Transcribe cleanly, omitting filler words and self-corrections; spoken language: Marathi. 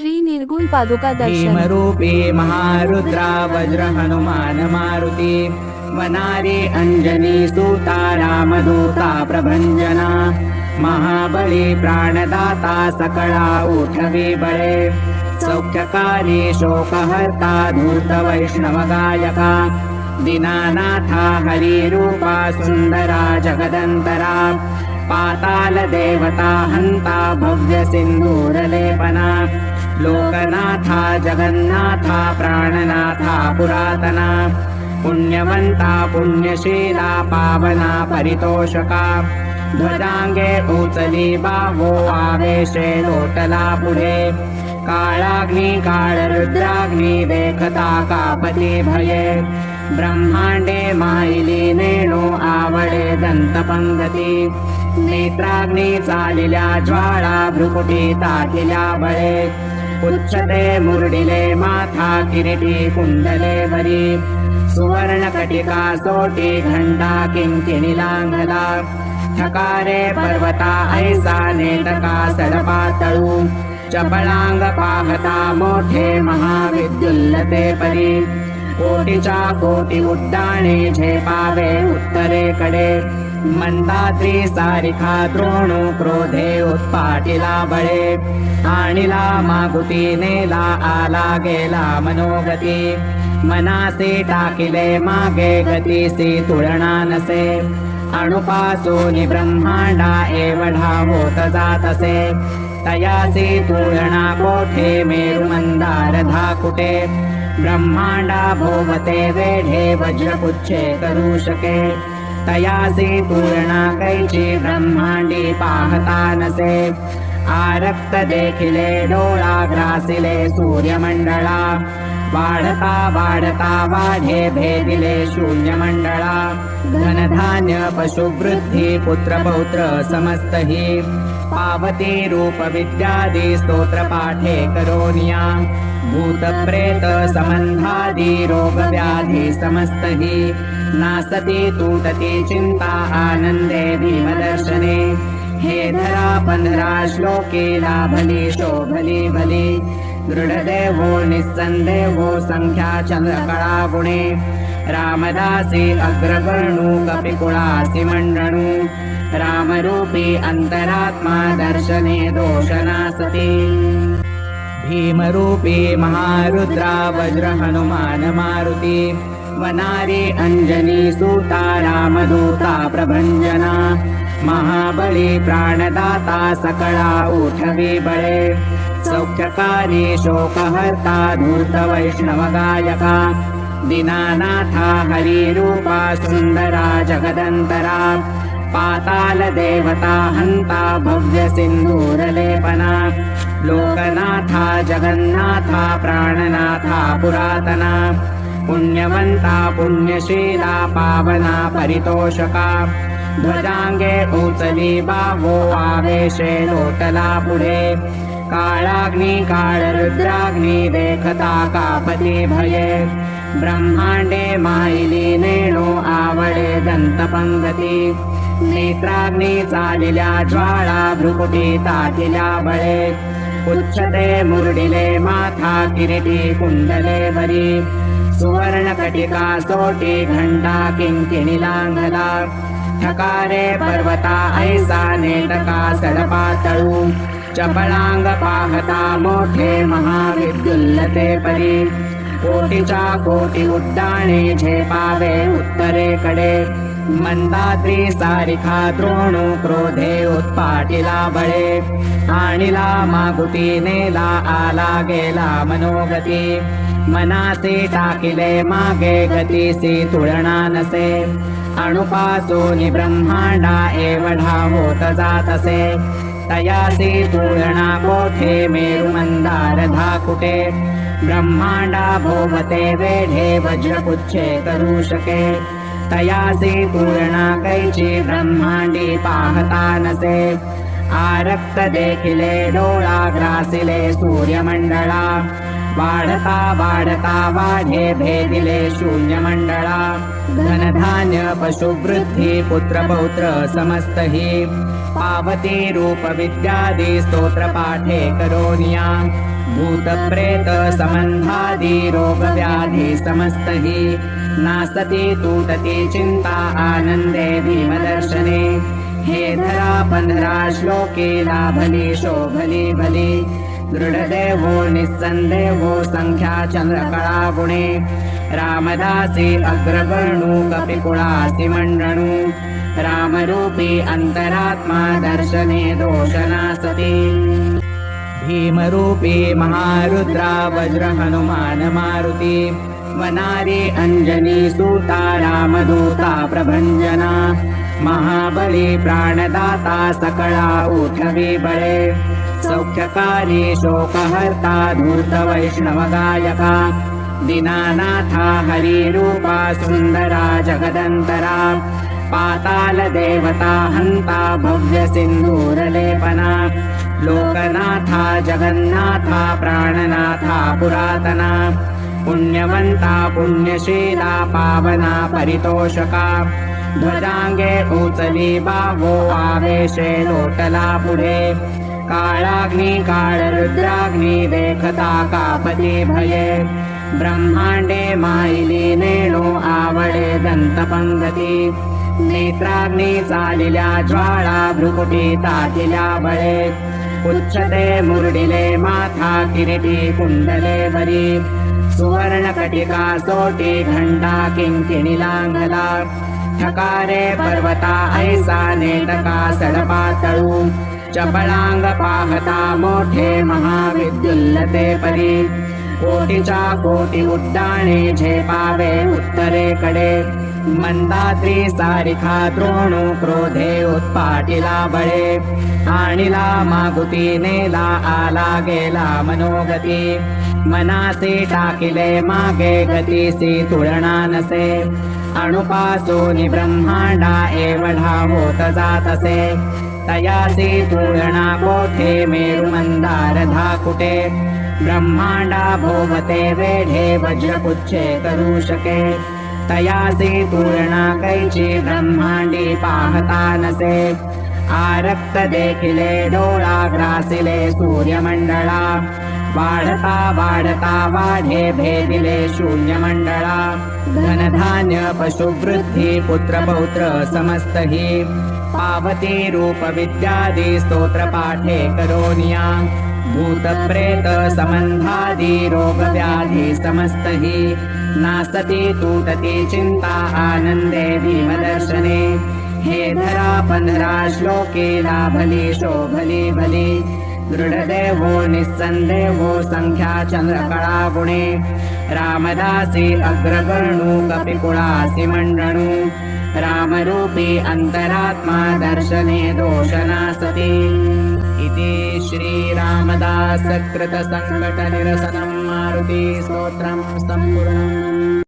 श्री निर्गुण पादुका दर्शन भीमरूपी महारुद्रा वज्र हनुमान मारुती वनारी अंजनी सूता रामदूता प्रभंजना महाबली प्राणदाता सकळा उठवी बळे सौख्यकारी शोकहर्ता धूत वैष्णव गायका दीनानाथा हरिरूपा सुंदरा जगदंतरा पाताल देवता हंता भव्य सिंधूरलेपना लोकनाथा जगन्नाथा प्राणनाथा पुरातना पुण्यवंता पुण्यशीला पावना परितोषका ध्वजांगे उचली बाहो आवेशे लोटला पुढे काळाग्नी काळरुद्राग्नी देखता कापती भये ब्रह्मांडे माईली नेणो आवडे दंतपंगती नेत्राग्नी चालिल्या ज्वाळा भ्रुकुटी ताटिल्या बळे उच्चते मुरडिले माथा किरीटी कुंडले वरी सुवर्णकटिका सोटी घंटा किंकिणी लांघला ठकारे पर्वता ऐसा नेटका सडपातळू चपळांग पाहता मोठे महाविद्युल्लते परी कोटीच्या कोटी उड्डाणे झेपावे उत्तरेकडे मंदाद्री सारिखा द्रोणू क्रोधे उत्पाटिला बळे आणिला मागुती नेला आला गेला मनोगती मनासी टाकिले मागे गतीसी तुळणा नसे अणुपासून ब्रह्मांडा एवढा होत जातसे तयासी तुळणा कोठे मेरु मंदार धाकुटे ब्रह्मांडा भोवते वेढे वज्रपुच्छे करू शके तयासी तुळणा कैची ब्रह्मांडी पाहता नसे आरक्त देखिले डोळा ग्रासिले सूर्यमंडळा वाढता वाढता वाढे भेदिले शून्यमंडळा धनधान्य पशुवृद्धी पुत्र पौत्र समस्तही पावती रूप विद्यादी स्तोत्र पाठे करोनिया भूत प्रेत संबंधादी रोग व्याधी समस्तही नासती तुटती चिंता आनंदे भीमदर्शने हे धरा 15 श्लोके लाभली शोभली भली दृढदेवो निस्संदेहो संख्या चंद्रकळा गुणे रामदासी अग्रगणू कपिकुळासी मंडणू रामरूपी अंतरात्मा दर्शने दोषनासती भीमरूपी महारुद्रा वज्र हनुमान मारुती वनारी अंजनी सूता रामदूता प्रभंजना महाबली प्राणदाता सकळा उठवी बळे सौख्यकारी शोकहर्ता धूत वैष्णव गायका दीनानाथा हरिरूपा सुंदरा जगदंतरा पाताल देवता हंता भव्य सिंधूरलेपना लोकनाथा जगन्नाथा प्राणनाथा पुरातना पुण्यवंता पुण्यशीला पावना परितोषका ध्वजांगे उचली बाहो आवेशे लोटला पुढे काळाग्नी काळरुद्राग्नी देखता कापती भये ब्रह्मांडे माईली नेणो आवडे दंतपंगती नेत्राग्नी चालिल्या ज्वाळा भ्रुकुटी ताटिल्या बळे उच्चते मुरडिले माथा किरीटी कुंडले वरी सुवर्णकटिका सोटी घंटा किंकिणी लांघला ठकारे पर्वता ऐसा नेटका सडपातळू चपळांग पाहता मोठे महाविद्युल्लते परी कोटीच्या कोटी उड्डाणे झेपावे उत्तरेकडे मंदाद्री सारिखा द्रोणू क्रोधे उत्पाटिला बळे आणिला मागुती नेला आला गेला मनोगती मनासी टाकिले मागे गतीसी तुळणा नसे अणुपासून ब्रह्मांडा एवढा होत जातसे तयासी तुळणा कोठे मेरु मंदार धाकुटे ब्रह्मांडा भोवते वेढे वज्रपुच्छे करू शके तयासी तुळणा कैची ब्रह्मांडी पाहता नसे आरक्त देखिले डोळा ग्रासिले सूर्यमंडळा वाढता वाढता वाढे भेदिले शून्यमंडळा धनधान्य पशुवृद्धी पुत्र पौत्र समस्तही पावती रूप विद्यादी स्तोत्र पाठे करोनिया भूतप्रेत संबंधादी रोग व्याधी समस्त हि नासती तूटती चिंता आनंदे भीमदर्शने हे धरा 15 श्लोके लाभली शोभली भली दृढदेवो निस्संदेहो संख्या चंद्रकळा गुणे रामदासी अग्रवर्णू कपिकुळासी मंडणू रामरूपी अंतरात्मा दर्शने दोषनासती भीमरूपी महारुद्रा वज्र हनुमान मारुती वनारी अंजनी सूता रामदूता प्रभंजना महाबली प्राणदाता सकळा उठवी बळे सौख्यकारी शोकहर्ता धूत वैष्णव गायका दीनानाथा हरिरूपा सुंदरा जगदंतरा पाताल देवता हंता भव्य सिंधूरलेपना लोकनाथा जगन्नाथा प्राणनाथा पुरातना पुण्यवंता पुण्यशीला पावना परितोषका ध्वजांगे उचली बावो आवेशे लोटला पुढे काळाग्नी काळरुद्राग्नी देखता कापती भये ब्रह्मांडे माईली नेणो आवडे दंतपंगती नेत्राग्नी चालिल्या ज्वाळा भ्रुकुटी तातिल्या बळे उच्चते मुरडिले माथा किरीटी कुंडले वरी सुवर्णकटिका सोटी घंटा किंकिणी लांगला ठकारे पर्वता ऐसा नेटका सडपातळू चपळांग पाहता मोठे महाविद्युल्लते परी कोटीच्या कोटी उड्डाणे झेपावे उत्तरेकडे मंदात्री सारिखा द्रोणू क्रोधे उत्पाटिला बळे आणिला मागुती नेला आला गेला मनोगती मनासी टाकिले मागे गतीसी तुलना नसे अणुपासूनि ब्रह्मांडा एवढा होत जातसे तयासी तुलना कोठे मेरु मंदार धाकुटे ब्रह्मांडा भोवते वेढे वज्रपुच्छे करू शके तयासी तुलना कैची ब्रह्मांडी पाहता नसे आरक्त देखिले डोळा ग्रासिले सूर्यमंडळा वाढता वाढता वाढे भेदिले शून्यमंडळा धनधान्य पशुवृद्धी पुत्र पौत्र समस्त हि पावती रूप विद्यादी स्तोत्र पाठे करोनिया भूत प्रेत संबंधादी रोग व्याधी समस्त हि नासती तूटती चिंता आनंदे भीमदर्शने हे धरा 15 श्लोके लाभली शोभली भली दृढदेवो निस्संदेहो संख्या चंद्रकळा गुणे रामदासी अग्रवर्णू कपिकुळासी मंडणू रामरूपी अंतरात्मा दर्शने दोषनासती इति श्री रामदास कृत संकट निरसनं मारुती स्तोत्रं संपूर्णम्।